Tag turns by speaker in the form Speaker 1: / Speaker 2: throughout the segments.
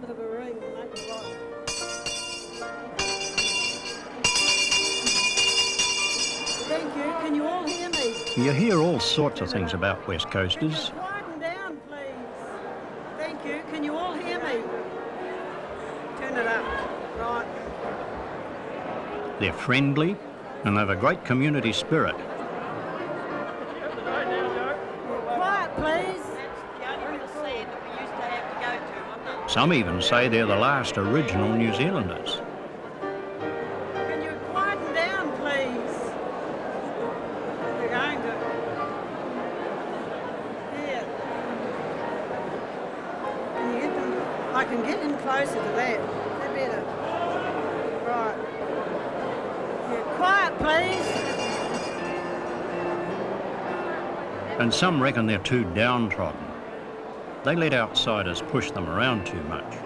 Speaker 1: length of a ring and make it right. Thank you. Can you all hear me?
Speaker 2: You hear all sorts of things about West Coasters.
Speaker 1: Quieten down, please. Thank you. Can you all hear me? Turn it up. Right.
Speaker 2: They're friendly and have a great community spirit.
Speaker 1: Quiet, please.
Speaker 2: Some even say they're the last original New Zealanders.
Speaker 1: Can you quieten down, please? We're going to. Yeah. Can you get them? I can get in closer to that. They're better. Right. Yeah, quiet, please.
Speaker 2: And some reckon they're too downtrodden. They let outsiders push them around too much.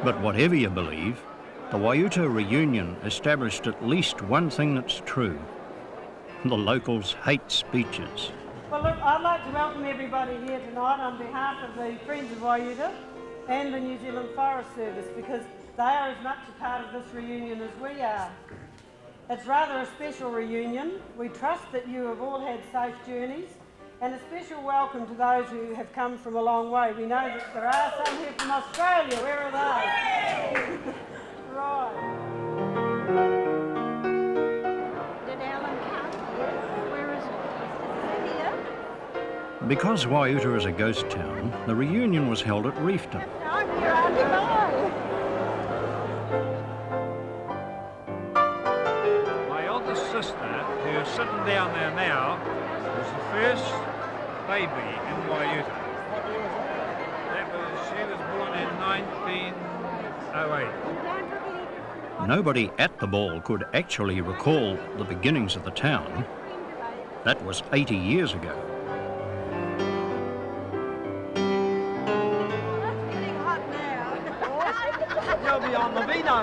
Speaker 2: But whatever you believe, the Waiuta reunion established at least one thing that's true. The locals hate speeches.
Speaker 1: Well, look, I'd like to welcome everybody here tonight on behalf of the Friends of Waiuta and the New Zealand Forest Service, because they are as much a part of this reunion as we are. It's rather a special reunion. We trust that you have all had safe journeys, and a special welcome to those who have come from a long way. We know that there are some here from Australia. Where are they? Right.
Speaker 3: Did Alan come? Where is it? Is it here?
Speaker 2: Because Waiuta is a ghost town, the reunion was held at Reefton.
Speaker 3: I'm here, Auntie Mo.
Speaker 4: Sister, who's sitting down there now, was the first baby in Waiuta. She was born in 1908.
Speaker 2: Nobody at the ball could actually recall the beginnings of the town. That was 80 years ago.
Speaker 3: It's getting hot now.
Speaker 5: You'll be on the vino.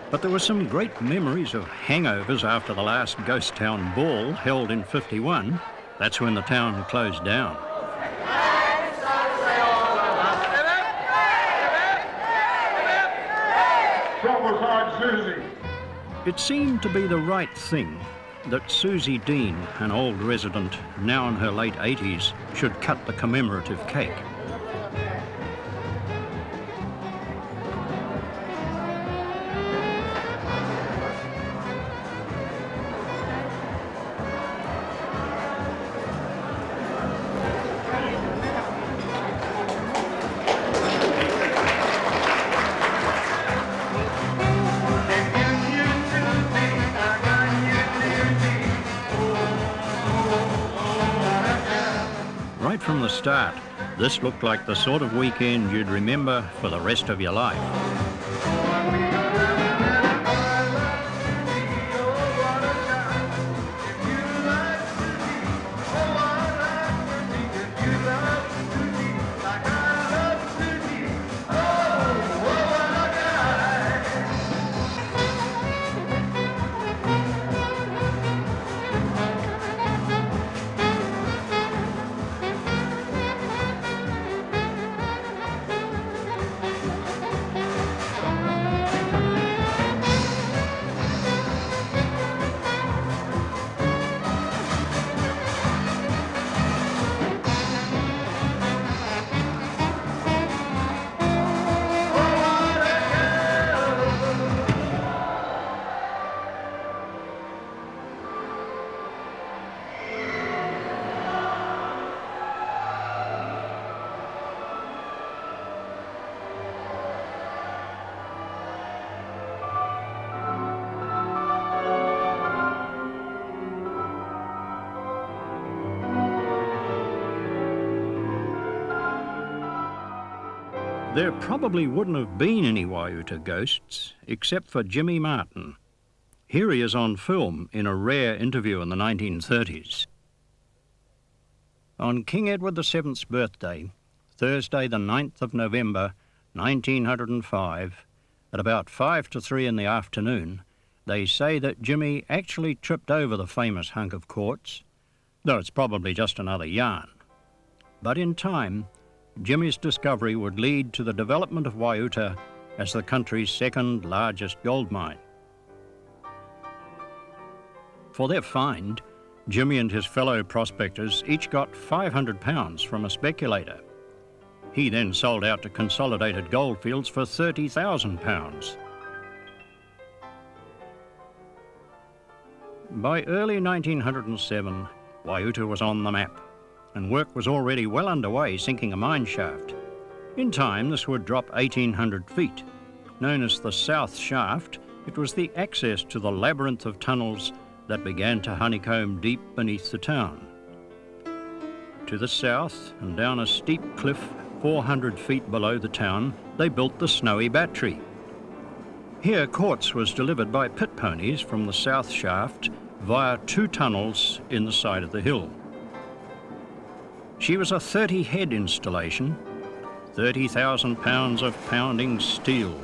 Speaker 2: But there were some great memories of hangovers after the last ghost town ball held in '51. That's when the town closed down. It seemed to be the right thing that Susie Dean, an old resident now in her late 80s, should cut the commemorative cake. Right from the start, this looked like the sort of weekend you'd remember for the rest of your life. There probably wouldn't have been any Waiuta ghosts except for Jimmy Martin. Here he is on film in a rare interview in the 1930s. On King Edward VII's birthday, Thursday the 9th of November 1905, at about 2:55 in the afternoon, They say that Jimmy actually tripped over the famous hunk of quartz, though it's probably just another yarn. But in time, Jimmy's discovery would lead to the development of Waiuta as the country's second largest gold mine. For their find, Jimmy and his fellow prospectors each got £500 from a speculator. He then sold out to Consolidated Goldfields for £30,000. By early 1907, Waiuta was on the map, and work was already well underway sinking a mine shaft. In time, this would drop 1,800 feet. Known as the South Shaft, it was the access to the labyrinth of tunnels that began to honeycomb deep beneath the town. To the south, and down a steep cliff 400 feet below the town, they built the Snowy Battery. Here, quartz was delivered by pit ponies from the South Shaft via 2 tunnels in the side of the hill. She was a 30-head installation, 30,000 pounds of pounding steel.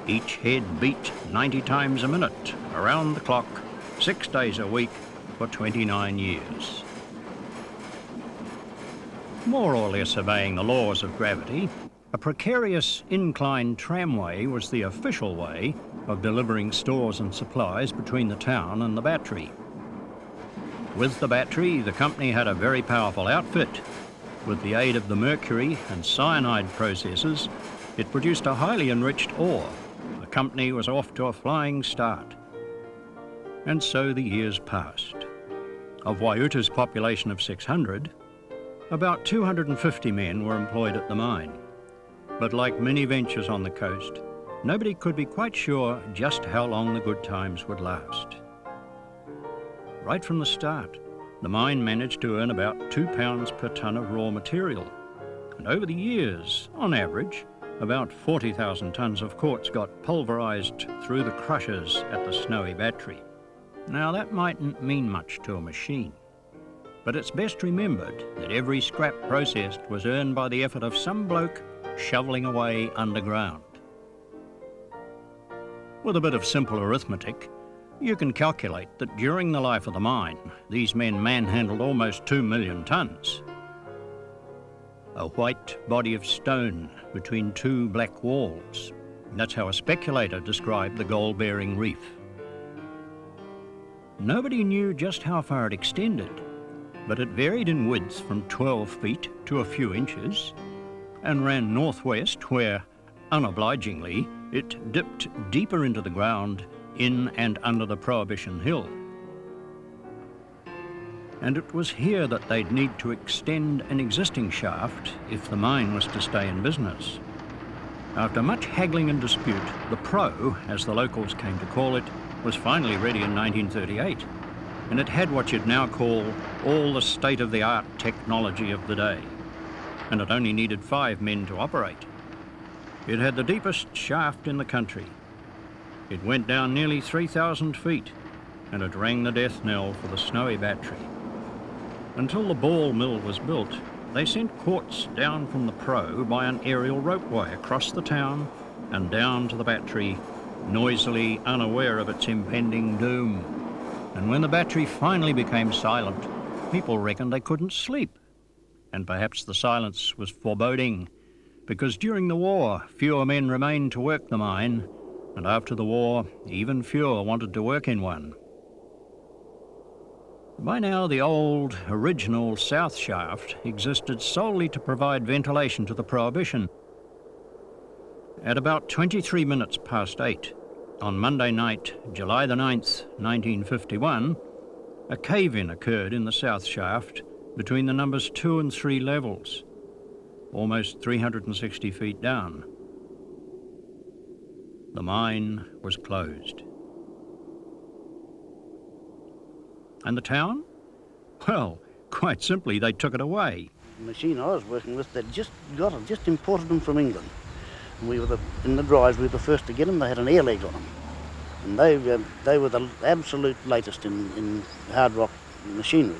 Speaker 2: Each head beat 90 times a minute, around the clock, 6 days a week for 29 years. More or less obeying the laws of gravity, a precarious inclined tramway was the official way of delivering stores and supplies between the town and the battery. With the battery, the company had a very powerful outfit. With the aid of the mercury and cyanide processes, it produced a highly enriched ore. The company was off to a flying start. And so the years passed. Of Waiuta's population of 600, about 250 men were employed at the mine. But like many ventures on the coast, nobody could be quite sure just how long the good times would last. Right from the start, the mine managed to earn about £2 per tonne of raw material. And over the years, on average, about 40,000 tonnes of quartz got pulverised through the crushers at the Snowy Battery. Now that mightn't mean much to a machine, but it's best remembered that every scrap processed was earned by the effort of some bloke shovelling away underground. With a bit of simple arithmetic, you can calculate that during the life of the mine, these men manhandled almost 2 million tonnes. A white body of stone between 2 black walls. That's how a speculator described the gold-bearing reef. Nobody knew just how far it extended, but it varied in width from 12 feet to a few inches and ran northwest where, unobligingly, it dipped deeper into the ground in and under the Prohibition Hill. And it was here that they'd need to extend an existing shaft if the mine was to stay in business. After much haggling and dispute, the Pro, as the locals came to call it, was finally ready in 1938, and it had what you'd now call all the state-of-the-art technology of the day, and it only needed 5 men to operate. It had the deepest shaft in the country. It went down nearly 3,000 feet, and it rang the death knell for the Snowy Battery. Until the ball mill was built, they sent quartz down from the Pro by an aerial ropeway across the town and down to the battery, noisily unaware of its impending doom. And when the battery finally became silent, people reckoned they couldn't sleep. And perhaps the silence was foreboding, because during the war, fewer men remained to work the mine, and after the war, even fewer wanted to work in one. By now, the old, original South Shaft existed solely to provide ventilation to the Prohibition. At about 23 minutes past 8, on Monday night, July the 9th, 1951, a cave-in occurred in the South Shaft between the numbers 2 and 3 levels, almost 360 feet down. The mine was closed. And the town? Well, quite simply, they took it away.
Speaker 6: The machine I was working with, they'd just imported them from England. And we were in the drives, we were the first to get them. They had an air leg on them. And they were the absolute latest in hard rock machinery.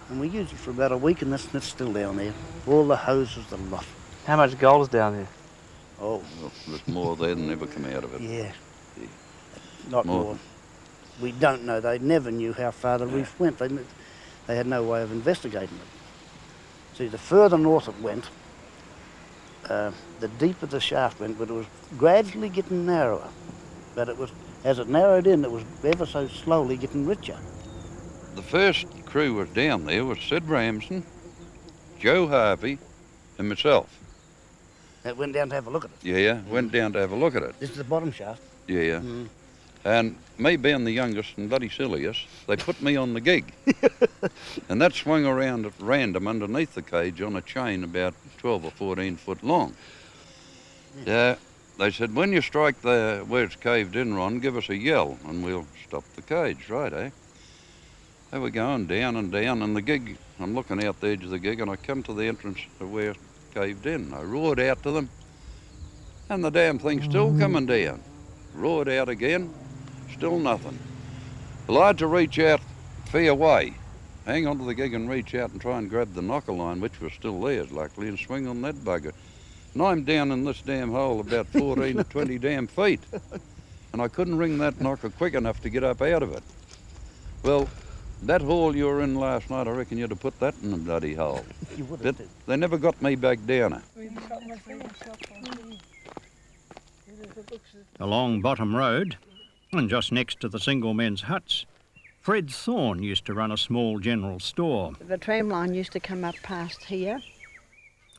Speaker 6: And we used it for about a week, and that's still down there. All the hoses, the lot.
Speaker 5: How much gold is down there?
Speaker 6: Oh,
Speaker 7: Well, there's more there than ever come out of it.
Speaker 6: yeah. Not more. we don't know. They never knew how far the reef went. They had no way of investigating it. See, the further north it went, the deeper the shaft went, but it was gradually getting narrower. But it was, as it narrowed in, it was ever so slowly getting richer.
Speaker 7: The first crew was down there was Sid Ramsden, Joe Harvey, and myself.
Speaker 6: That went down to have a look at it.
Speaker 7: Yeah, went down to have a look at it.
Speaker 6: This is the bottom shaft.
Speaker 7: Yeah. And me being the youngest and bloody silliest, they put me on the gig. And that swung around at random underneath the cage on a chain about 12 or 14 foot long. Yeah. They said, when you strike where it's caved in, Ron, give us a yell and we'll stop the cage, right, eh? They were going down and down, and the gig, I'm looking out the edge of the gig, and I come to the entrance of where it caved in. I roared out to them, and the damn thing's still coming down. Roared out again, still nothing. Well, I had to reach out fair way, hang onto the gig and reach out and try and grab the knocker line, which was still there, luckily, and swing on that bugger. And I'm down in this damn hole about 14 to 20 damn feet. And I couldn't ring that knocker quick enough to get up out of it. Well, that hole you were in last night, I reckon you'd have put that in the bloody hole.
Speaker 6: You would
Speaker 7: But
Speaker 6: have.
Speaker 7: they never got me back down.
Speaker 2: Along Bottom Road, and just next to the single men's huts, Fred Thorne used to run a small general store.
Speaker 3: The tram line used to come up past here.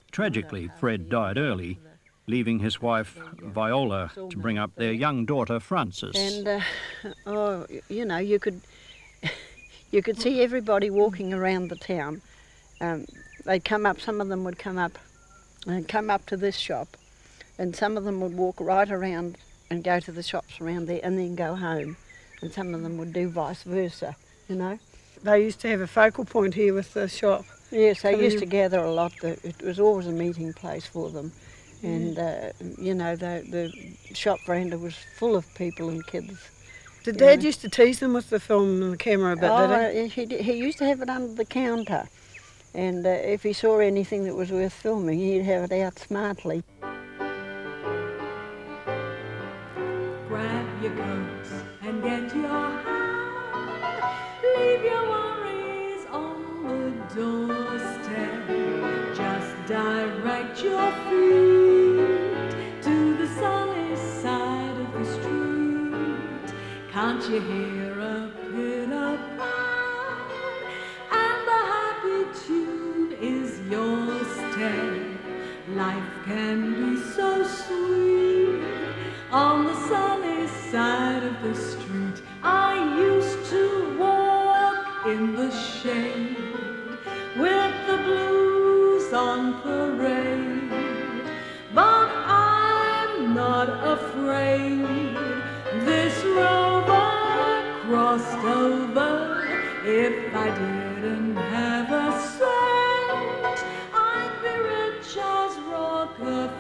Speaker 2: Tragically, Fred died early, leaving his wife, Viola, to bring up their young daughter, Frances.
Speaker 3: And, you know, you could see everybody walking around the town. They'd come up, some of them would come up to this shop, and some of them would walk right around and go to the shops around there and then go home. And some of them would do vice versa, you know.
Speaker 1: They used to have a focal point here with the shop.
Speaker 3: Yes, they used to gather a lot. It was always a meeting place for them. And, you know, the shop veranda was full of people and kids.
Speaker 1: Did Dad used to tease them with the film and the camera a bit, did he?
Speaker 3: He used to have it under the counter. And if he saw anything that was worth filming, he'd have it out smartly.
Speaker 8: Grab your coats and get your hat. Leave your worries on the doorstep. Just direct your feet to the sunny side of the street. Can't you hear a pitter-pat? And the happy tune is your step. Life can be so sweet on the sunny side of the street. I used to walk in the shade with the blues on parade, but I'm not afraid. This rover crossed over. If I didn't have a cent, I'd be rich as Rockefeller.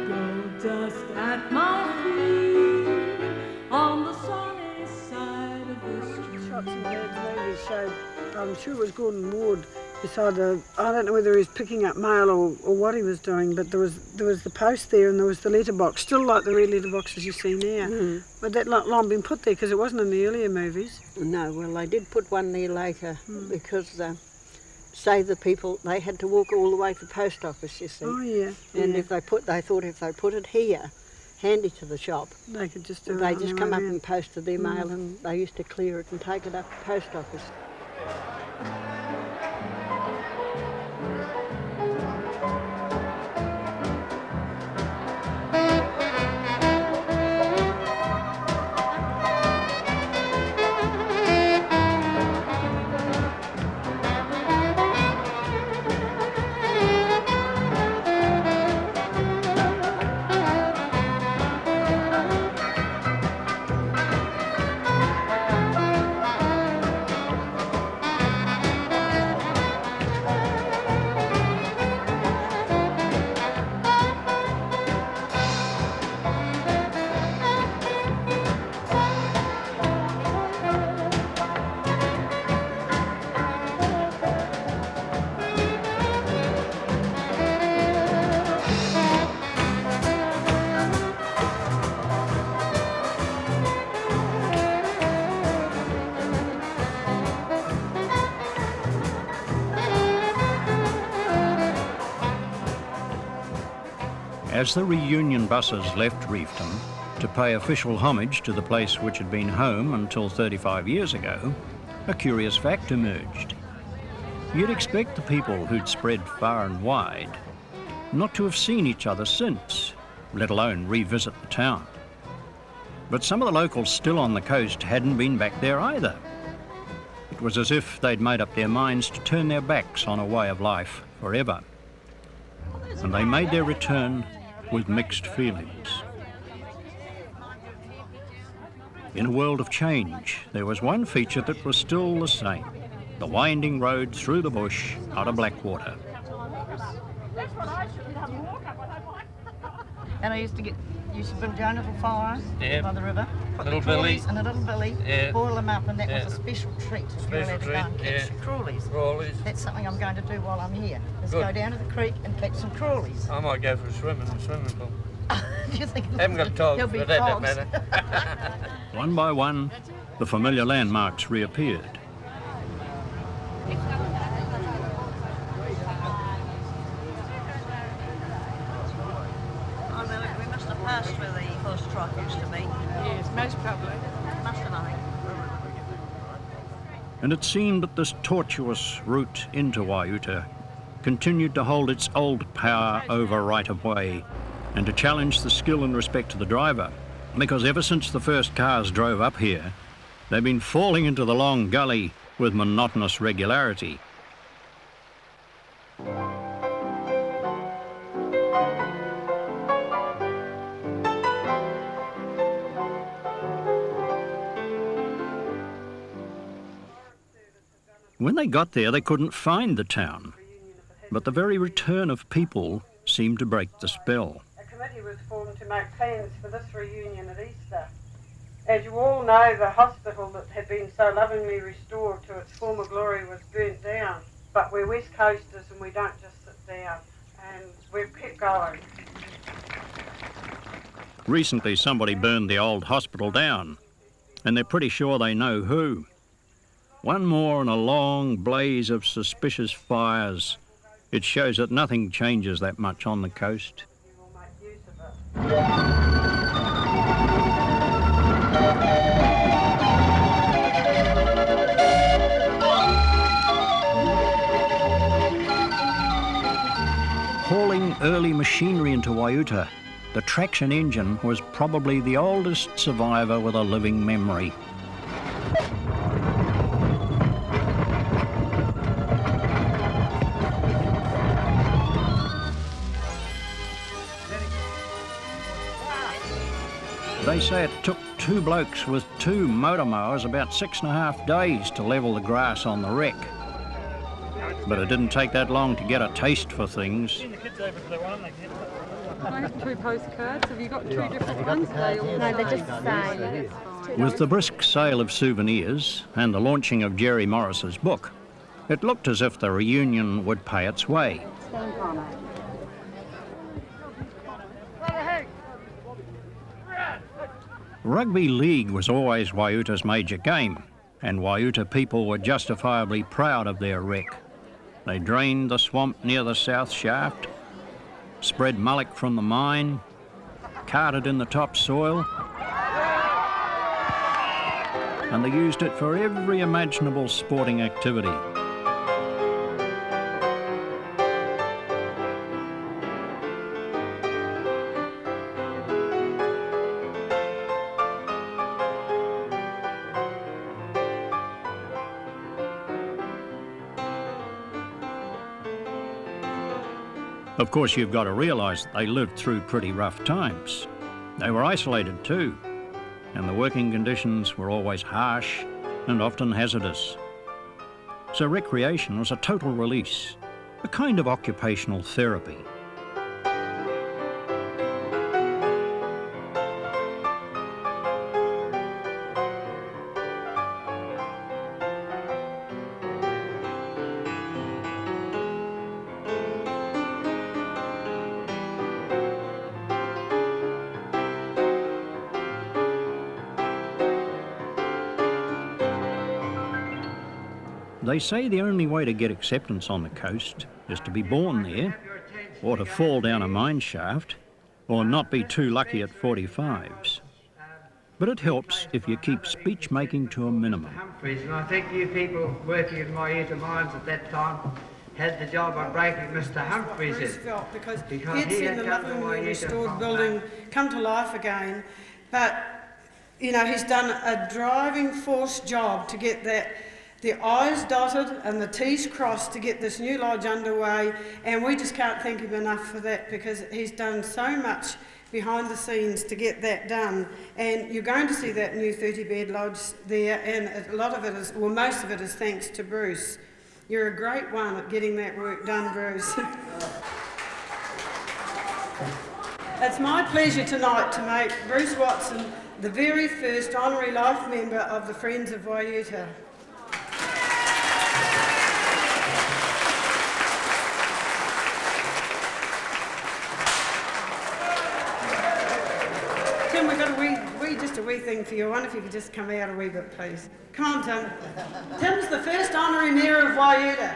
Speaker 8: Gold dust at my feet on the sunny side of the street.
Speaker 1: Shots in Dad's movies showed, I'm sure it was Gordon Ward, beside I don't know whether he was picking up mail or what he was doing, but there was the post there and there was the letterbox, still like the red letterboxes you see now. But that long been put there because it wasn't in the earlier movies.
Speaker 3: No, well, they did put one there later because, say the people, they had to walk all the way to the post office, you see.
Speaker 1: Oh, yeah.
Speaker 3: And
Speaker 1: yeah.
Speaker 3: they thought if they put it here, handy to the shop,
Speaker 1: They could just do it.
Speaker 3: they
Speaker 1: on
Speaker 3: just
Speaker 1: their
Speaker 3: come
Speaker 1: way
Speaker 3: up
Speaker 1: round.
Speaker 3: and posted their mail, and they used to clear it and take it up to the post office.
Speaker 2: As the reunion buses left Reefton to pay official homage to the place which had been home until 35 years ago, a curious fact emerged. You'd expect the people who'd spread far and wide not to have seen each other since, let alone revisit the town. But some of the locals still on the coast hadn't been back there either. It was as if they'd made up their minds to turn their backs on a way of life forever. And they made their return with mixed feelings. In a world of change, there was one feature that was still the same: the winding road through the bush out of Blackwater.
Speaker 9: And I used to build your own little fire by the river. Put
Speaker 4: Little
Speaker 9: the
Speaker 4: billy.
Speaker 9: crawlies in a little billy, boil them up, and that was a special treat if you were allowed to go and catch the crawlies. That's something I'm going to do while I'm here, is go down to the creek and catch some crawlies.
Speaker 4: I might go for a swim in the swimming pool.
Speaker 9: Do you think
Speaker 4: Haven't got togs,
Speaker 9: there'll be
Speaker 4: but that don't
Speaker 9: frogs?
Speaker 4: matter.
Speaker 2: One by one, the familiar landmarks reappeared.
Speaker 9: Oh no, we must have passed where the horse trough used to be. Yes, most probably. Must have, I think.
Speaker 2: And it seemed that this tortuous route into Waiuta continued to hold its old power over right-of-way and to challenge the skill and respect of the driver, because ever since the first cars drove up here, they've been falling into the long gully with monotonous regularity. When they got there, they couldn't find the town, but the very return of people seemed to break the spell.
Speaker 1: A committee was formed to make plans for this reunion at Easter. As you all know, the hospital that had been so lovingly restored to its former glory was burnt down. But we're West Coasters and we don't just sit down, and we've kept going.
Speaker 2: Recently, somebody burned the old hospital down, and they're pretty sure they know who. One more in a long blaze of suspicious fires. It shows that nothing changes that much on the coast.
Speaker 1: You will make use of it.
Speaker 2: Hauling early machinery into Waiuta, the traction engine was probably the oldest survivor with a living memory. They say it took two blokes with two motor mowers about 6.5 days to level the grass on the wreck. But it didn't take that long to get a taste for things.
Speaker 10: I have two postcards. Have you got two different ones? No, they're just the same.
Speaker 2: With the brisk sale of souvenirs and the launching of Jerry Morris's book, it looked as if the reunion would pay its way. Rugby league was always Waiuta's major game, and Waiuta people were justifiably proud of their wreck. They drained the swamp near the south shaft, spread mullock from the mine, carted in the topsoil, and they used it for every imaginable sporting activity. Of course, you've got to realise that they lived through pretty rough times. They were isolated too, and the working conditions were always harsh and often hazardous. So recreation was a total release, a kind of occupational therapy. They say the only way to get acceptance on the coast is to be born there, or to fall down a mine shaft, or not be too lucky at 45s. But it helps if you keep speech making to a minimum.
Speaker 11: Humphreys, and I think you people working in Waiuta mines at that time had the job of breaking Mr. Humphreys in.
Speaker 1: Because he'd seen the lovely restored building come to life again, but you know, he's done a driving force job to get the I's dotted and the T's crossed to get this new lodge underway, and we just can't thank him enough for that, because he's done so much behind the scenes to get that done. And you're going to see that new 30-bed lodge there, and a lot of it is, well, most of it is thanks to Bruce. You're a great one at getting that work done, Bruce. It's my pleasure tonight to make Bruce Watson the very first honorary life member of the Friends of Waiuta. Tim, we've got just a wee thing for you. I wonder if you could just come out a wee bit, please. Come on, Tim. Tim's the first honorary mayor of Waiuta.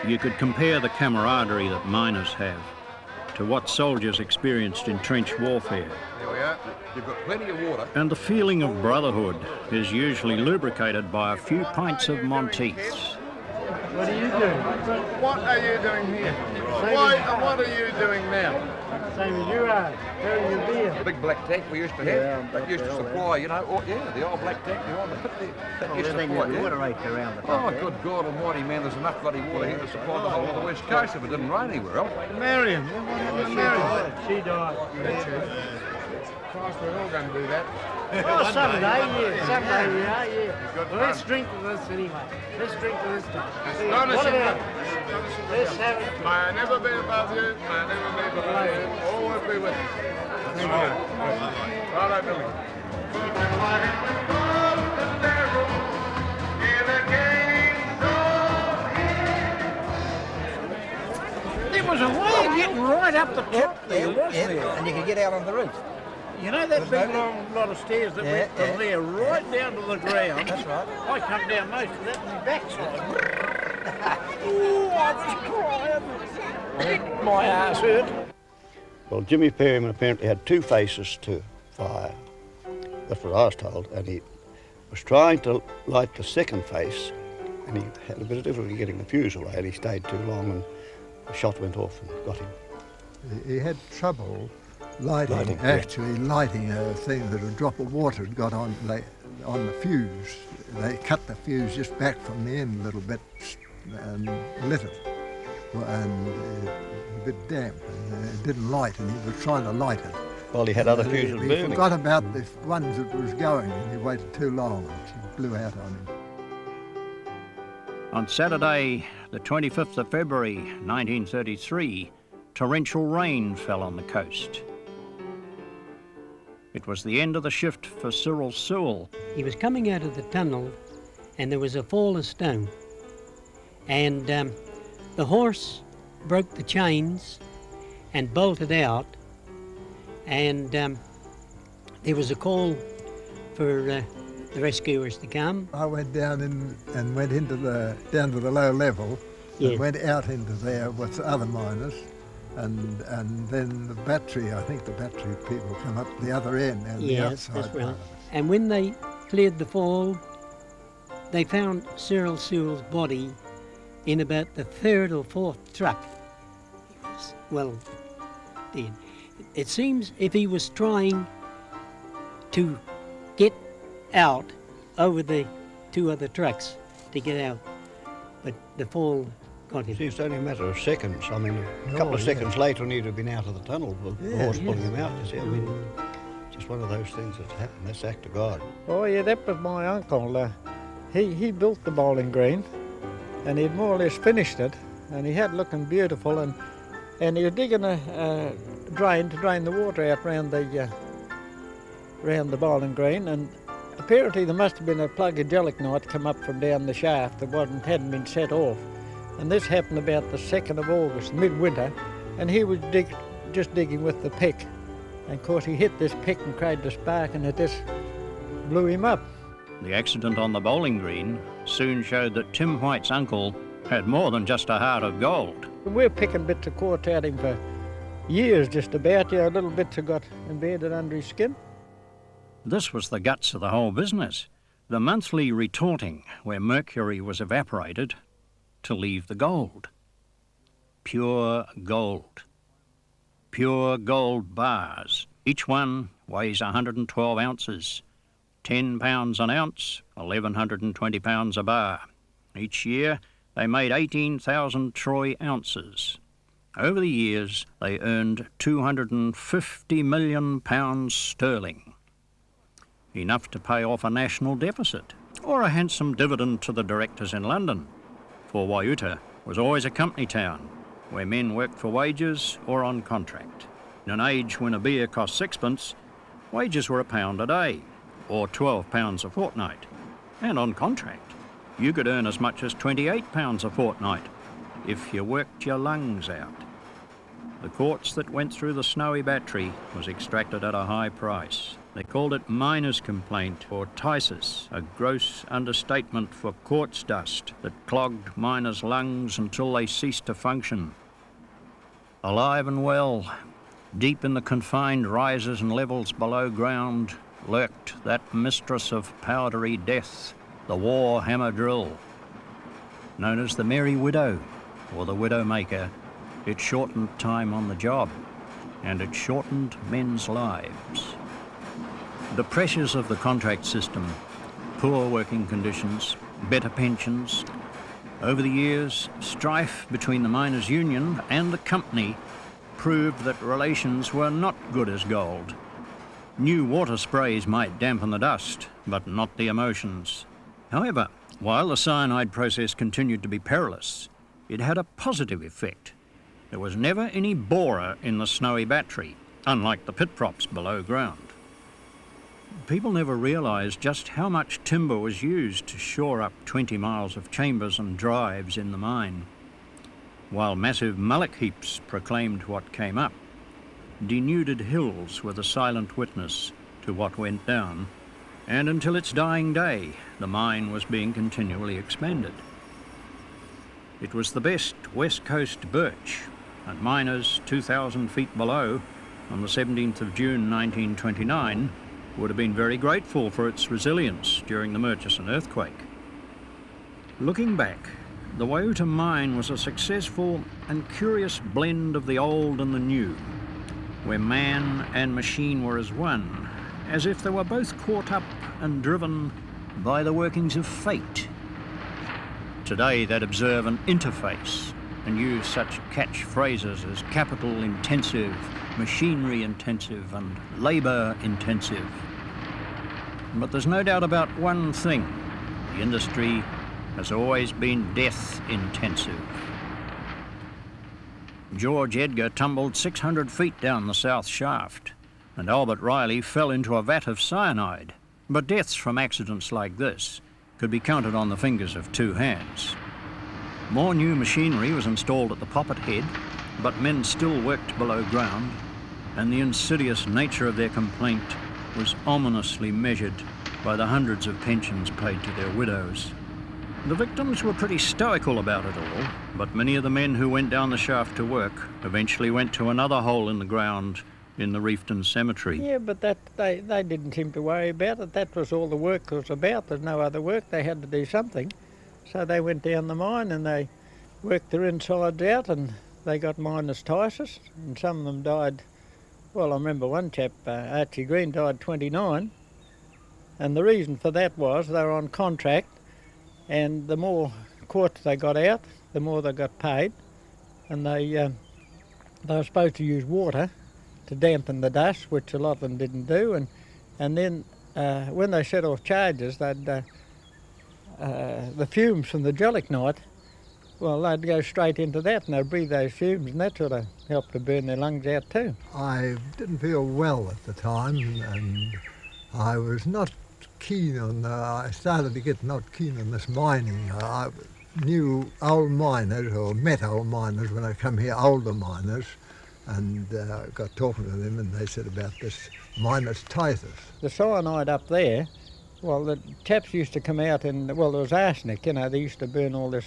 Speaker 2: You could compare the camaraderie that miners have to what soldiers experienced in trench warfare.
Speaker 12: There we are. You've got plenty of water.
Speaker 2: And the feeling of brotherhood is usually lubricated by a few pints of Monteiths.
Speaker 12: What are you doing? What are you doing here? What are you doing now?
Speaker 11: Same as you are. Carrying your beer.
Speaker 12: The big black tank we used to have, that used to supply, you know, the old black tank behind the pit there. That used to supply,
Speaker 6: around the
Speaker 12: Oh, good God almighty, man, there's enough bloody water here to supply the whole of the West Coast if it didn't rain anywhere else.
Speaker 11: Marion, what happened to Marion? She died.
Speaker 12: Christ, we're all going to do that.
Speaker 11: Oh, someday, yeah. Well, let's drink to this anyway. Let's drink to this time. What about it? Let's have it.
Speaker 12: May I never be above you, may I never be below you, always be with you.
Speaker 11: Thank you.
Speaker 12: Righto, Billy.
Speaker 11: There was a way of getting right up the top there, wasn't there?
Speaker 6: And you could get out on the roof.
Speaker 11: You know that big long lot of stairs that went from there right down to the ground?
Speaker 6: That's right.
Speaker 11: I come down most of that on my backside. Oh, I was crying. My ass hurt.
Speaker 6: Well, Jimmy Perryman apparently had two faces to fire. That's what I was told. And he was trying to light the second face, and he had a bit of difficulty getting the fuse away, and he stayed too long, and the shot went off and got him.
Speaker 13: He had trouble lighting a thing that a drop of water had got on the fuse. They cut the fuse just back from the end a little bit and lit it. And a bit damp, and it didn't light, and he was trying to light it.
Speaker 6: Well, he had other fuses burning.
Speaker 13: He forgot about the ones that was going, and he waited too long, and she blew out on him.
Speaker 2: On Saturday, the 25th of February 1933, torrential rain fell on the coast. It was the end of the shift for Cyril Sewell.
Speaker 14: He was coming out of the tunnel, and there was a fall of stone, and the horse broke the chains and bolted out, and there was a call for the rescuers to come.
Speaker 13: I went down and went into down to the low level, and went out into there with the other miners, and then the battery, I think the battery people come up the other end and the outside.
Speaker 14: That's right. And when they cleared the fall, they found Cyril Sewell's body in about the third or fourth truck. He was well dead. It seems if he was trying to get out over the two other trucks to get out, but the fall got him.
Speaker 6: It's only a matter of seconds. I mean, a couple of seconds later and he'd have been out of the tunnel, the horse pulling him out. You see, I mean, just one of those things that's happened. That's the act of God.
Speaker 11: Oh yeah, that was my uncle. He built the bowling green, and he'd more or less finished it, and he had looking beautiful, and he was digging a drain to drain the water out round the bowling green, and apparently there must have been a plug of gelignite come up from down the shaft that hadn't been set off, and this happened about the 2nd of August, midwinter, and he was just digging with the pick, and of course he hit this pick and created a spark, and it just blew him up.
Speaker 2: The accident on the bowling green soon showed that Tim White's uncle had more than just a heart of gold.
Speaker 11: We're picking bits of quartz out of him for years just about, little bits have got embedded under his skin.
Speaker 2: This was the guts of the whole business, the monthly retorting where mercury was evaporated to leave the gold. Pure gold. Pure gold bars. Each one weighs 112 ounces. 10 pounds an ounce, 1,120 pounds a bar. Each year they made 18,000 troy ounces. Over the years they earned 250 million pounds sterling. Enough to pay off a national deficit or a handsome dividend to the directors in London, for Waiuta was always a company town where men worked for wages or on contract. In an age when a beer cost sixpence, wages were £1 a day, or £12 a fortnight, and on contract you could earn as much as £28 a fortnight if you worked your lungs out. The quartz that went through the Snowy Battery was extracted at a high price. They called it miner's complaint, or phthisis, a gross understatement for quartz dust that clogged miners' lungs until they ceased to function. Alive and well, deep in the confined rises and levels below ground, lurked that mistress of powdery death, the war hammer drill. Known as the Merry Widow, or the Widowmaker, it shortened time on the job, and it shortened men's lives. The pressures of the contract system, poor working conditions, better pensions. Over the years, strife between the miners' union and the company proved that relations were not good as gold. New water sprays might dampen the dust, but not the emotions. However, while the cyanide process continued to be perilous, it had a positive effect. There was never any borer in the Snowy Battery, unlike the pit props below ground. People never realised just how much timber was used to shore up 20 miles of chambers and drives in the mine. While massive mullock heaps proclaimed what came up, denuded hills were the silent witness to what went down, and until its dying day, the mine was being continually expanded. It was the best West Coast birch, and miners 2,000 feet below, on the 17th of June 1929, would have been very grateful for its resilience during the Murchison earthquake. Looking back, the Waiuta mine was a successful and curious blend of the old and the new, where man and machine were as one, as if they were both caught up and driven by the workings of fate. Today they'd observe an interface and use such catchphrases as capital intensive, machinery intensive and labour intensive. But there's no doubt about one thing: the industry has always been death intensive. George Edgar tumbled 600 feet down the south shaft, and Albert Riley fell into a vat of cyanide. But deaths from accidents like this could be counted on the fingers of two hands. More new machinery was installed at the poppet head, but men still worked below ground, and the insidious nature of their complaint was ominously measured by the hundreds of pensions paid to their widows. The victims were pretty stoical about it all, but many of the men who went down the shaft to work eventually went to another hole in the ground in the Reefton Cemetery.
Speaker 11: Yeah, but that they didn't seem to worry about it. That was all the work was about. There's no other work. They had to do something. So they went down the mine and they worked their insides out, and they got miner's phthisis, and some of them died. Well, I remember one chap, Archie Green, died 29, and the reason for that was they were on contract, and the more quartz they got out, the more they got paid, and they were supposed to use water to dampen the dust, which a lot of them didn't do, and then when they set off charges, they'd the fumes from the gelignite well, they'd go straight into that and they'd breathe those fumes, and that sort of helped to burn their lungs out too.
Speaker 13: I didn't feel well at the time, and I was not keen on, I started to get not keen on this mining. I knew old miners, or met old miners when I come here, older miners, and got talking to them, and they said about this minus Titus.
Speaker 11: The cyanide up there, well, the taps used to come out and, well, there was arsenic, you know, they used to burn all this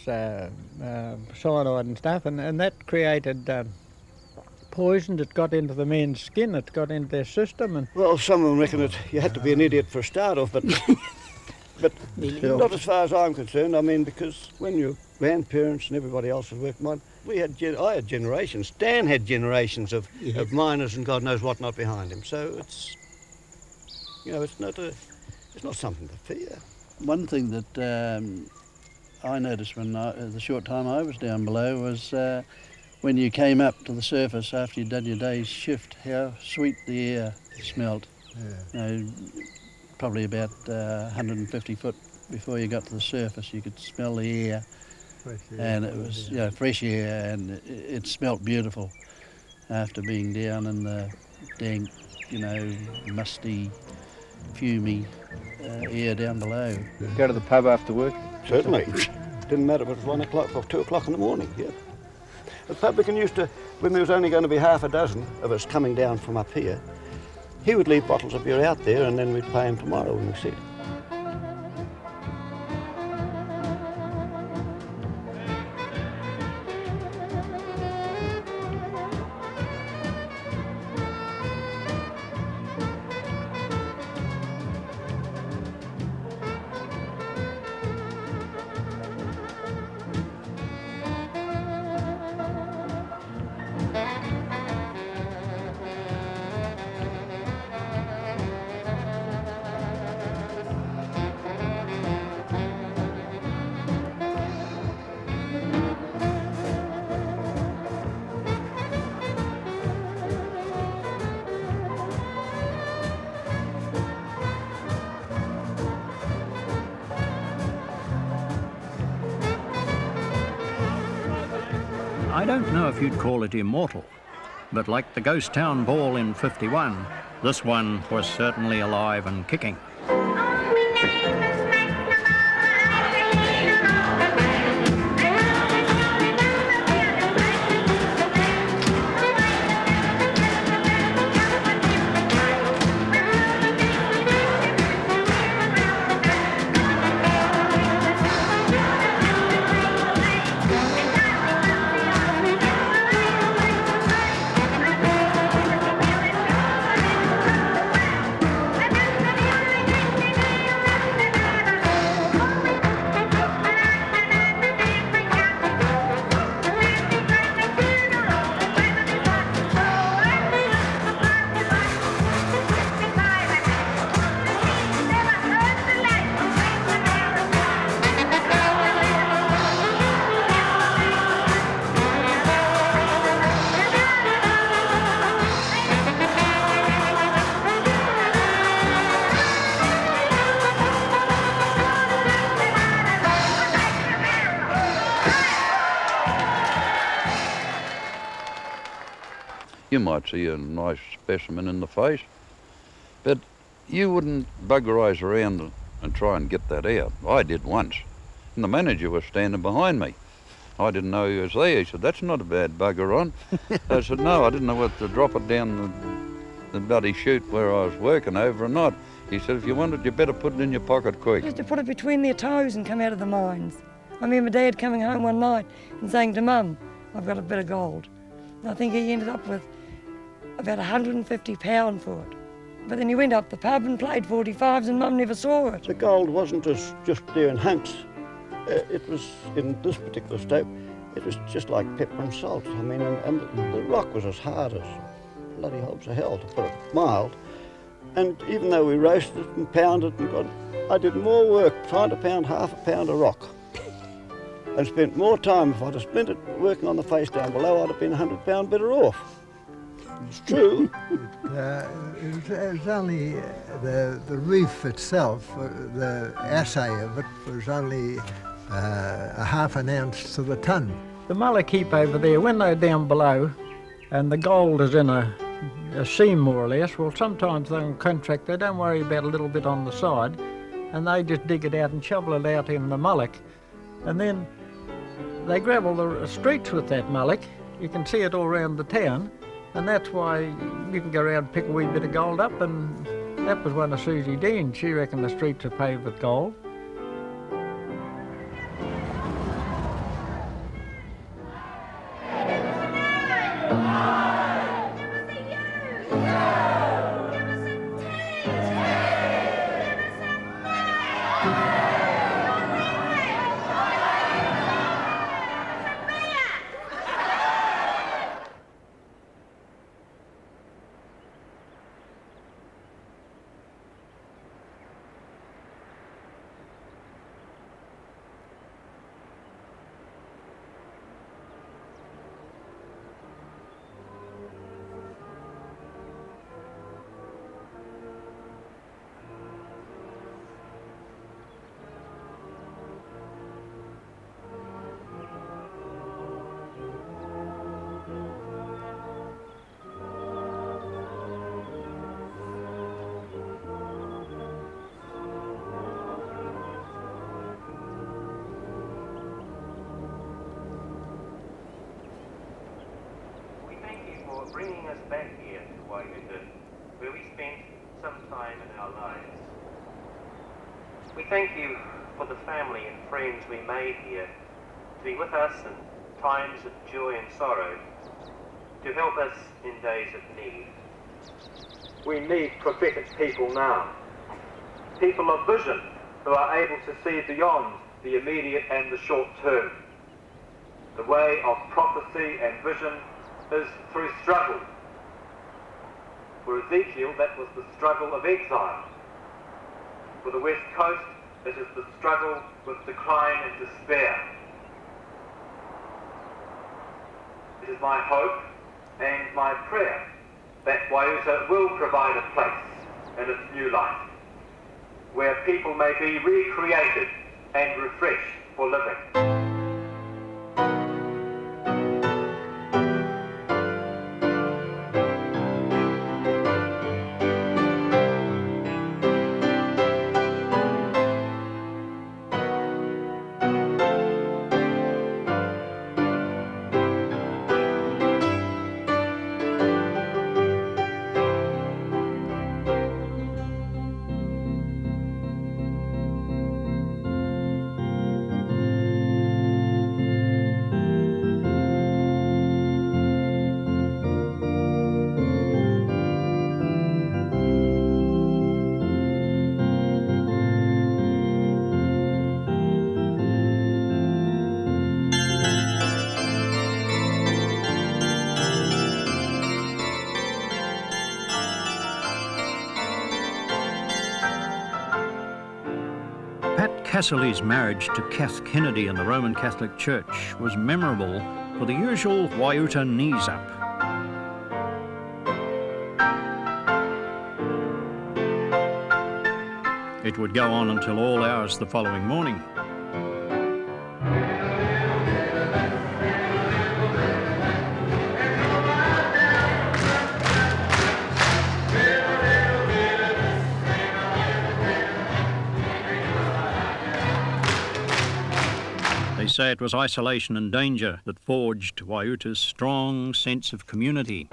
Speaker 11: cyanide and stuff, and that created poison that got into the men's skin, it got into their system. And
Speaker 6: well, some of them reckon that you had to be an idiot for a start off, but not as far as I'm concerned. I mean, because when your grandparents and everybody else was working mine, I had generations. Dan had generations of miners and God knows what not behind him. So it's, you know, it's not something to fear.
Speaker 15: One thing that I noticed when the short time I was down below was when you came up to the surface after you'd done your day's shift, how sweet the air smelled. Yeah. You know, probably about 150 foot before you got to the surface, you could smell the air. Fresh air. And it was fresh air, and it smelt beautiful after being down in the dank, you know, musty, fumy air down below.
Speaker 5: Go to the pub after work?
Speaker 6: Certainly. Didn't matter if it was 1 o'clock or 2 o'clock in the morning, yeah. The publican used to, when there was only going to be half a dozen of us coming down from up here, he would leave bottles of beer out there, and then we'd pay him tomorrow when we sit.
Speaker 2: I don't know if you'd call it immortal, but like the ghost town ball in '51, this one was certainly alive and kicking.
Speaker 7: You might see a nice specimen in the face, but you wouldn't buggerise around and try and get that out. I did once, and the manager was standing behind me. I didn't know he was there. He said, "That's not a bad bugger on." I said, "No, I didn't know whether to drop it down the bloody chute where I was working over or not." He said, "If you want it, you better put it in your pocket quick."
Speaker 16: Just to put it between their toes and come out of the mines. I remember Dad coming home one night and saying to Mum, "I've got a bit of gold." And I think he ended up with about £150 for it. But then he went up the pub and played 45s and Mum never saw it.
Speaker 6: The gold wasn't just there in hunks. It was, in this particular state, it was just like pepper and salt. I mean, and the rock was as hard as bloody hobs of hell, to put it mild. And even though we roasted it and pounded it and got, I did more work trying to pound half a pound of rock and spent more time. If I'd have spent it working on the face down below, I'd have been £100 better off. It's true.
Speaker 13: It was only the reef itself, the assay of it was only a half an ounce to the ton.
Speaker 11: The mullock keep over there, when they're down below and the gold is in a seam more or less, well sometimes they'll contract, they don't worry about a little bit on the side, and they just dig it out and shovel it out in the mullock, and then they gravel the streets with that mullock. You can see it all around the town, and that's why you can go around and pick a wee bit of gold up, and that was one of Susie Dean. She reckoned the streets are paved with gold.
Speaker 17: Bringing us back here to Waiuta, where we spent some time in our lives. We thank you for the family and friends we made here, to be with us in times of joy and sorrow, to help us in days of need.
Speaker 18: We need prophetic people now, people of vision who are able to see beyond the immediate and the short term. The way of prophecy and vision is through struggle. For Ezekiel, that was the struggle of exile. For the West Coast, it is the struggle with decline and despair. It is my hope and my prayer that Waiuta will provide a place in its new life, where people may be recreated and refreshed for living.
Speaker 2: Casserly's marriage to Kath Kennedy in the Roman Catholic Church was memorable for the usual Waiuta knees up. It would go on until all hours the following morning. They say it was isolation and danger that forged Waiuta's strong sense of community.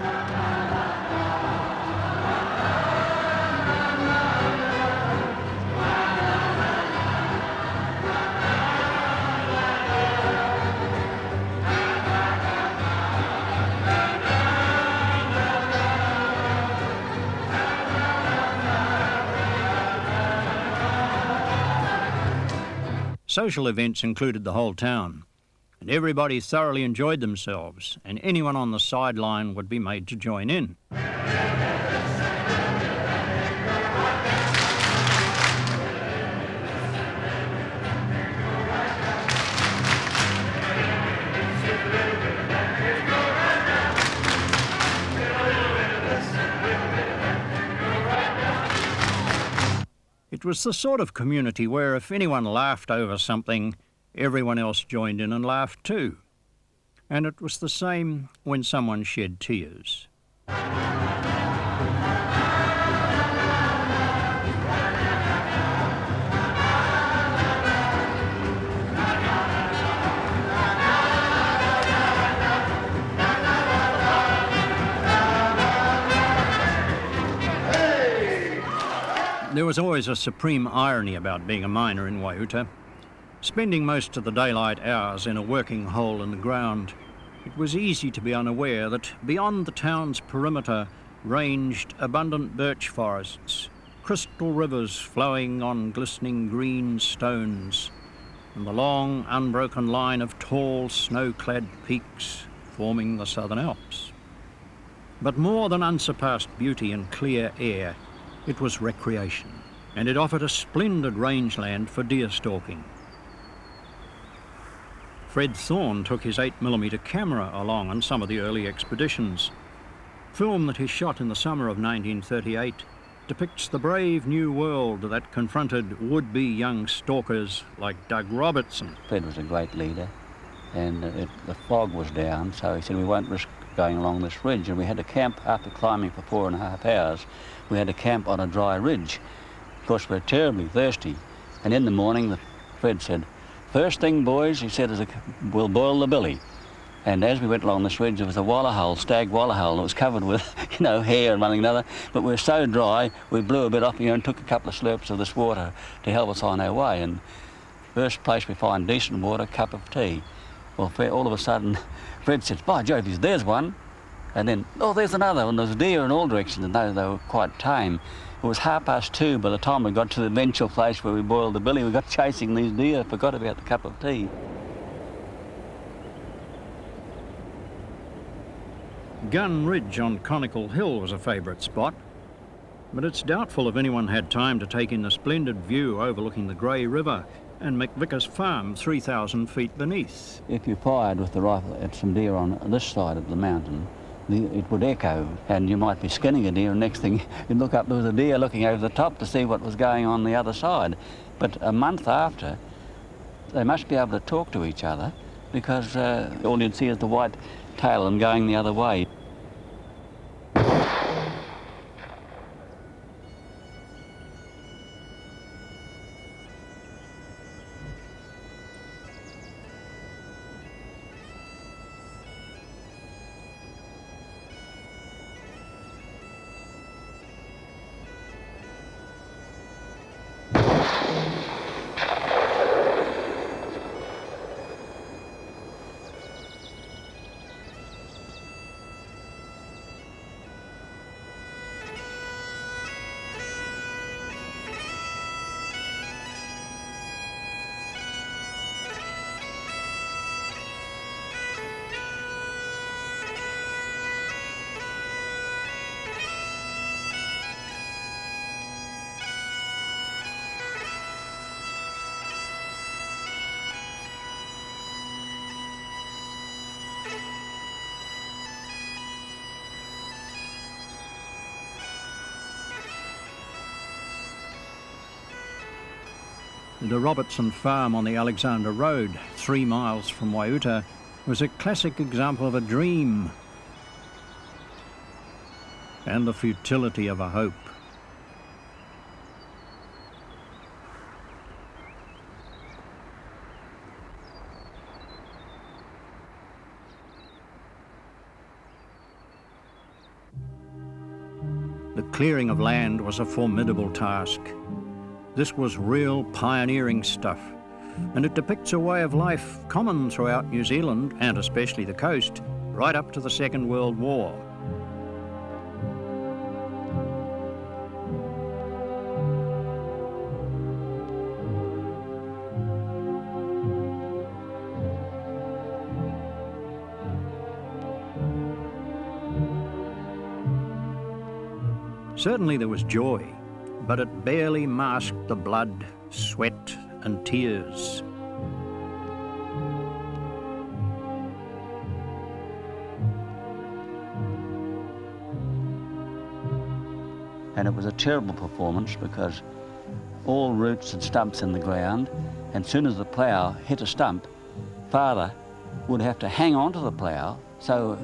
Speaker 2: Social events included the whole town, and everybody thoroughly enjoyed themselves, and anyone on the sideline would be made to join in. It was the sort of community where if anyone laughed over something, everyone else joined in and laughed too. And it was the same when someone shed tears. There was always a supreme irony about being a miner in Waiuta. Spending most of the daylight hours in a working hole in the ground, it was easy to be unaware that beyond the town's perimeter ranged abundant birch forests, crystal rivers flowing on glistening green stones, and the long, unbroken line of tall, snow-clad peaks forming the Southern Alps. But more than unsurpassed beauty and clear air, it was recreation, and it offered a splendid rangeland for deer stalking. Fred Thorne took his 8mm camera along on some of the early expeditions. Film that he shot in the summer of 1938 depicts the brave new world that confronted would-be young stalkers like Doug Robertson.
Speaker 19: Fred was a great leader, and the fog was down, so he said we won't risk going along this ridge, and we had to camp after climbing for 4.5 hours. We had to camp on a dry ridge. Of course, we were terribly thirsty, and in the morning, Fred said, "First thing, boys," he said, "we'll boil the billy." And as we went along this ridge, there was a wallah stag wallah, and it was covered with, hair and one thing another. But we were so dry, we blew a bit off and took a couple of slurps of this water to help us on our way. And first place we find decent water, cup of tea. Well, all of a sudden, Fred said, "By Jove, there's one." And then, "Oh, there's another." And there was deer in all directions, and they were quite tame. It was 2:30 by the time we got to the eventual place where we boiled the billy. We got chasing these deer, forgot about the cup of tea.
Speaker 2: Gun Ridge on Conical Hill was a favourite spot, but it's doubtful if anyone had time to take in the splendid view overlooking the Grey River and McVicker's farm 3,000 feet beneath.
Speaker 19: If you fired with the rifle at some deer on this side of the mountain, it would echo, and you might be skinning a deer, and next thing you'd look up, there was a deer looking over the top to see what was going on the other side. But a month after, they must be able to talk to each other, because all you'd see is the white tail and going the other way.
Speaker 2: The Robertson farm on the Alexander Road, 3 miles from Waiuta, was a classic example of a dream and the futility of a hope. The clearing of land was a formidable task. This was real pioneering stuff, and it depicts a way of life common throughout New Zealand, and especially the coast, right up to the Second World War. Certainly there was joy, but it barely masked the blood, sweat, and tears.
Speaker 19: And it was a terrible performance because all roots and stumps in the ground, And as soon as the plough hit a stump, Father would have to hang on to the plough, so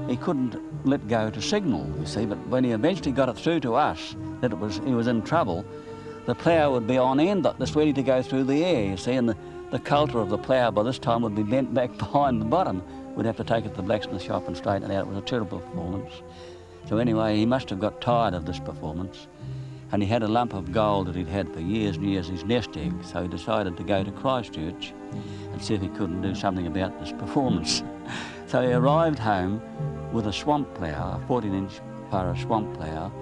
Speaker 19: he couldn't let go to signal, you see. But when he eventually got it through to us that he was in trouble, the plough would be on end, just ready to go through the air, you see, and the coulter of the plough by this time would be bent back behind the bottom. We'd have to take it to the blacksmith shop and straighten it out. It was a terrible performance. So anyway, he must have got tired of this performance, and he had a lump of gold that he'd had for years and years, his nest egg, so he decided to go to Christchurch and see if he couldn't do something about this performance. So he arrived home with a swamp plough, a 14-inch furrow swamp plough,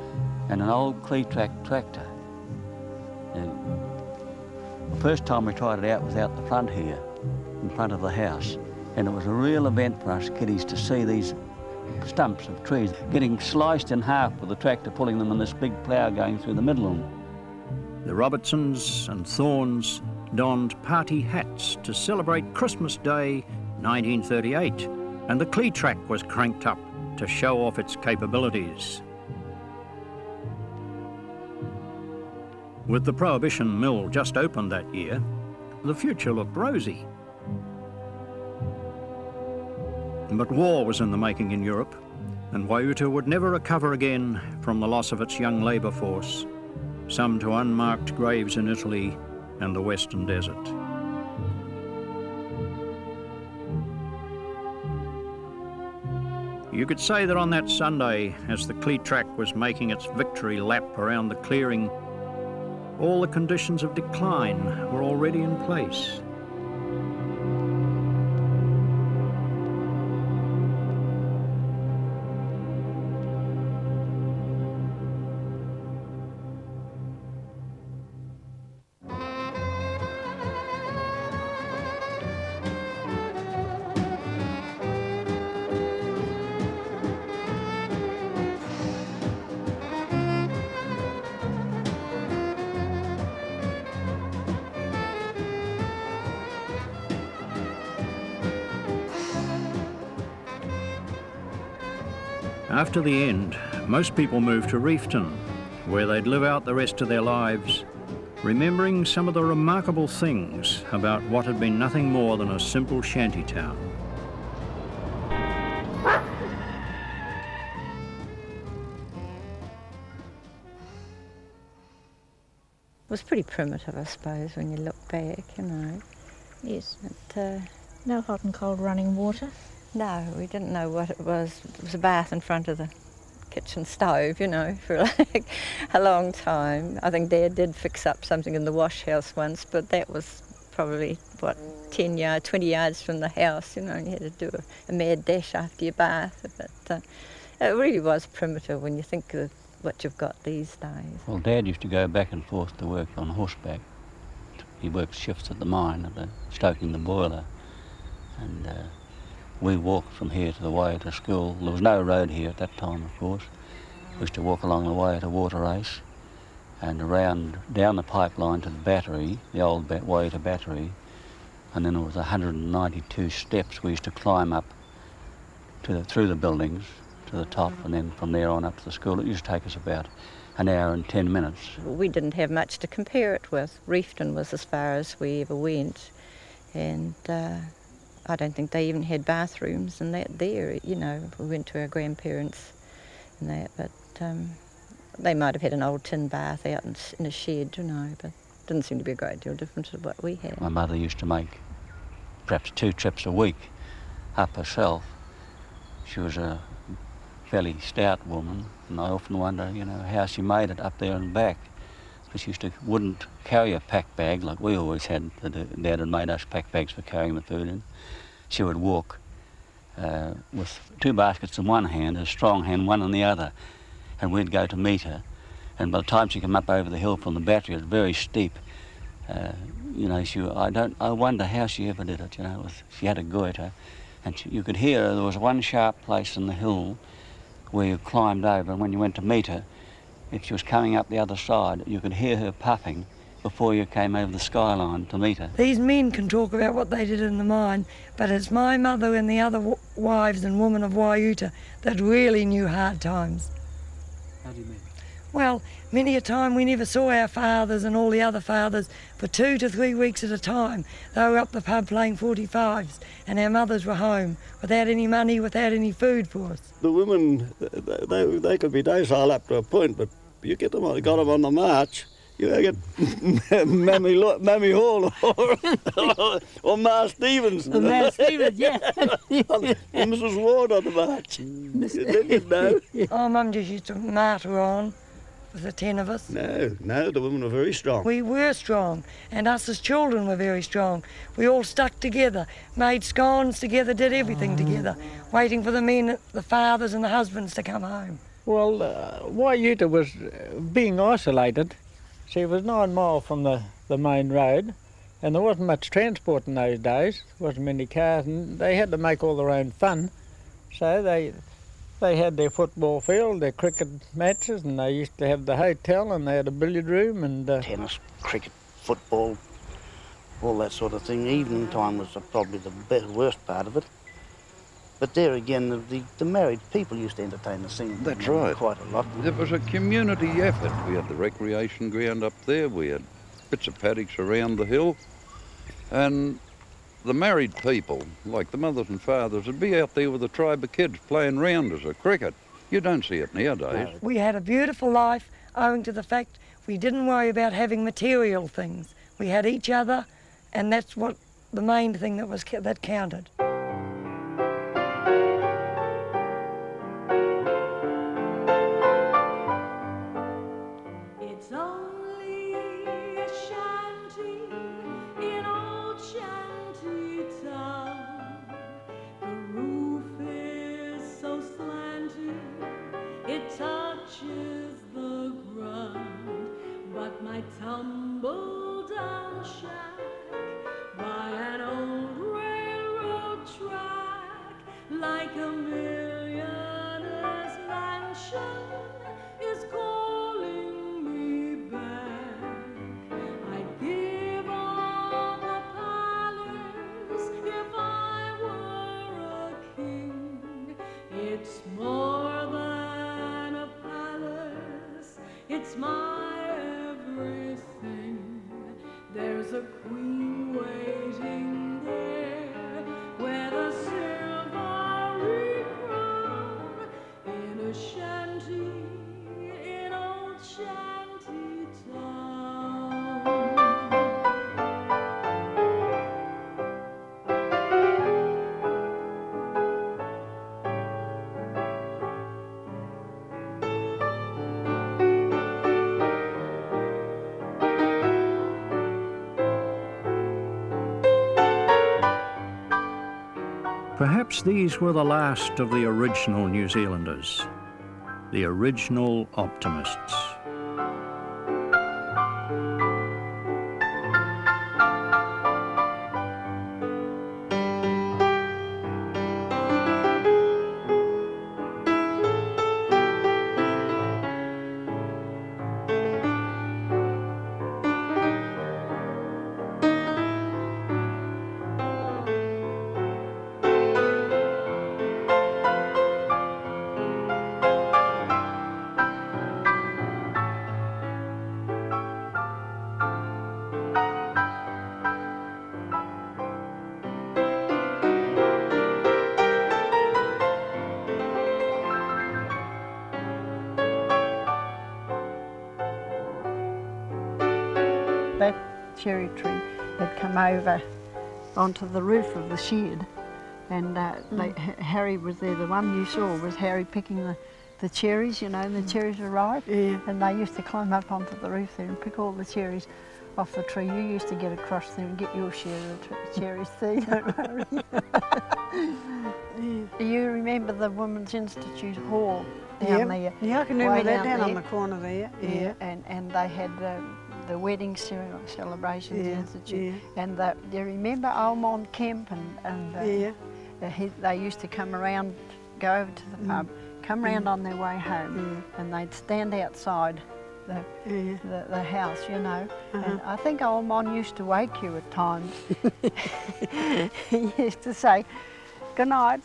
Speaker 19: and an old Cletrack tractor. The first time we tried it out was out the front here, in front of the house, and it was a real event for us kiddies to see these stumps of trees getting sliced in half with the tractor pulling them and this big plough going through the middle of them.
Speaker 2: The Robertsons and Thorns donned party hats to celebrate Christmas Day 1938, and the Cletrack was cranked up to show off its capabilities. With the Prohibition Mill just opened that year, the future looked rosy. But war was in the making in Europe, and Waiuta would never recover again from the loss of its young labour force, some to unmarked graves in Italy and the Western Desert. You could say that on that Sunday, as the Cletrack was making its victory lap around the clearing, all the conditions of decline were already in place. After the end, most people moved to Reefton, where they'd live out the rest of their lives, remembering some of the remarkable things about what had been nothing more than a simple shanty town.
Speaker 3: It was pretty primitive, I suppose, when you look back, you know.
Speaker 20: Yes.
Speaker 3: But,
Speaker 20: no hot and cold running water?
Speaker 3: No, we didn't know what it was. It was a bath in front of the kitchen stove, you know, for like a long time. I think Dad did fix up something in the wash house once, but that was probably, 20 yards from the house, you know, and you had to do a mad dash after your bath. But it really was primitive when you think of what you've got these days.
Speaker 19: Well, Dad used to go back and forth to work on horseback. He worked shifts at the mine, stoking the boiler. And we walked from here to the Waiuta school. There was no road here at that time, of course. We used to walk along the Waiuta water race and around down the pipeline to the battery, the old Waiuta battery, and then there was 192 steps we used to climb up through the buildings to the top, and then from there on up to the school. It used to take us about an hour and 10 minutes.
Speaker 3: We didn't have much to compare it with. Reefton was as far as we ever went, and I don't think they even had bathrooms and that there, you know. We went to our grandparents and that, but they might have had an old tin bath out in a shed, you know, but it didn't seem to be a great deal different to what we had.
Speaker 19: My mother used to make perhaps 2 trips a week up herself. She was a fairly stout woman, and I often wonder, you know, how she made it up there and back. Because she wouldn't carry a pack bag like we always had. Dad had made us pack bags for carrying the food in. She would walk with 2 baskets in one hand, a strong hand, one in the other, and we'd go to meet her. And by the time she came up over the hill from the battery, it was very steep. You know, I wonder how she ever did it. You know, she had a goiter, and you could hear her. There was one sharp place in the hill where you climbed over, and when you went to meet her, if she was coming up the other side, you could hear her puffing before you came over the skyline to meet her.
Speaker 16: These men can talk about what they did in the mine, but it's my mother and the other wives and women of Waiuta that really knew hard times.
Speaker 19: How do you mean?
Speaker 16: Well, many a time we never saw our fathers and all the other fathers for 2 to 3 weeks at a time. They were up the pub playing 45s and our mothers were home without any money, without any food for us.
Speaker 15: The women, they could be docile up to a point, but you got them on the march, you get Mammy Hall or Ma Stevens.
Speaker 14: Ma Stevens, yeah.
Speaker 15: And Mrs. Ward on the march. Didn't know?
Speaker 16: Oh, Mum just used to martyr on with the 10 of us.
Speaker 15: No, the women were very strong.
Speaker 16: We were strong, and us as children were very strong. We all stuck together, made scones together, did everything together, waiting for the men, the fathers and the husbands to come home.
Speaker 11: Well, Waiuta was being isolated. See, it was 9 miles from the main road, and there wasn't much transport in those days. There wasn't many cars, and they had to make all their own fun. So they had their football field, their cricket matches, and they used to have the hotel, and they had a billiard room and
Speaker 6: tennis, cricket, football, all that sort of thing. Evening time was probably the worst part of it. But there again, the married people used to entertain the singing.
Speaker 7: That's right.
Speaker 6: Quite a lot.
Speaker 7: It was a community effort. We had the recreation ground up there, we had bits of paddocks around the hill, and the married people, like the mothers and fathers, would be out there with a tribe of kids playing rounders or cricket. You don't see it nowadays.
Speaker 16: No. We had a beautiful life owing to the fact we didn't worry about having material things. We had each other, and that's what the main thing that counted.
Speaker 8: Tumble down shack by an old railroad track, like a millionaire's mansion is calling me back. I'd give all the palace if I were a king. It's more than a palace, it's my everything. There's a queen waiting there with a silvery crown in a shanty in old shanty town.
Speaker 2: Perhaps these were the last of the original New Zealanders, the original optimists.
Speaker 3: That cherry tree had come over onto the roof of the shed, and Harry was there. The one you saw was Harry picking the cherries, you know, the cherries were ripe, and they used to climb up onto the roof there and pick all the cherries off the tree. You used to get across there and get your share of the cherries too, don't worry. Do you remember the Women's Institute Hall down there?
Speaker 1: Yeah, I can remember that down on the corner there.
Speaker 3: Yeah, and they had the wedding celebrations institute, and do you remember Almond Kemp and they used to come around, go over to the pub, come round on their way home, and they'd stand outside the house, you know. And I think old Mon used to wake you at times. He used to say, good night,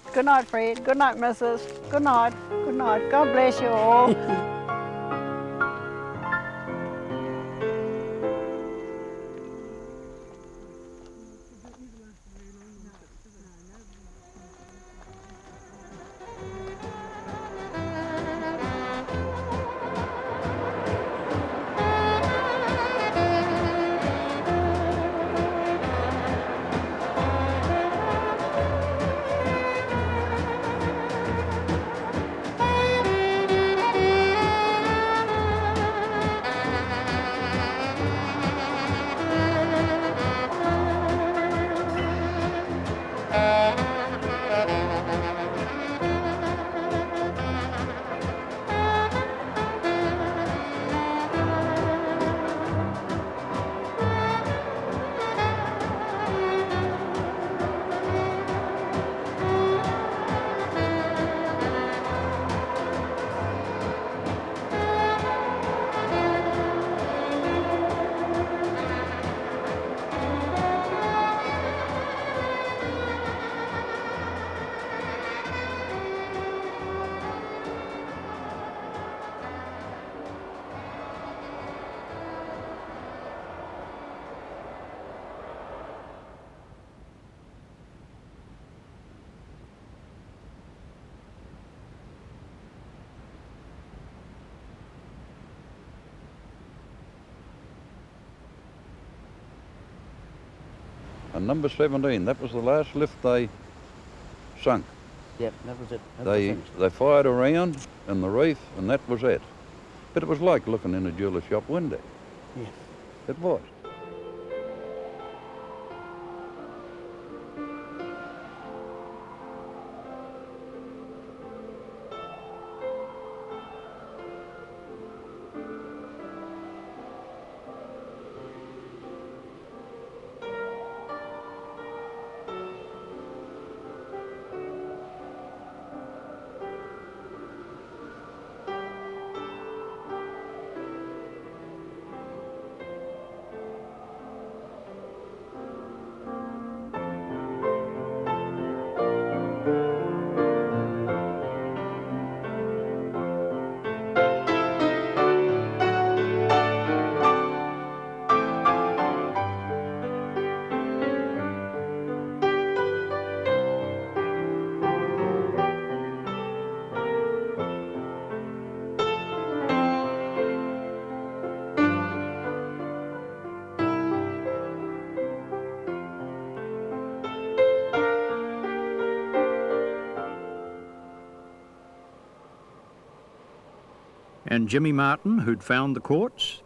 Speaker 3: Fred, good night, Mrs, good night, God bless you all.
Speaker 7: And number 17, that was the last lift they sunk.
Speaker 6: Yep, that was it.
Speaker 7: They fired around in the reef, and that was it. But it was like looking in a jeweller shop window.
Speaker 6: Yeah.
Speaker 7: It was.
Speaker 2: And Jimmy Martin, who'd found the quartz,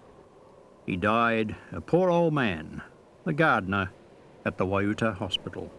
Speaker 2: he died a poor old man, the gardener at the Waiuta Hospital.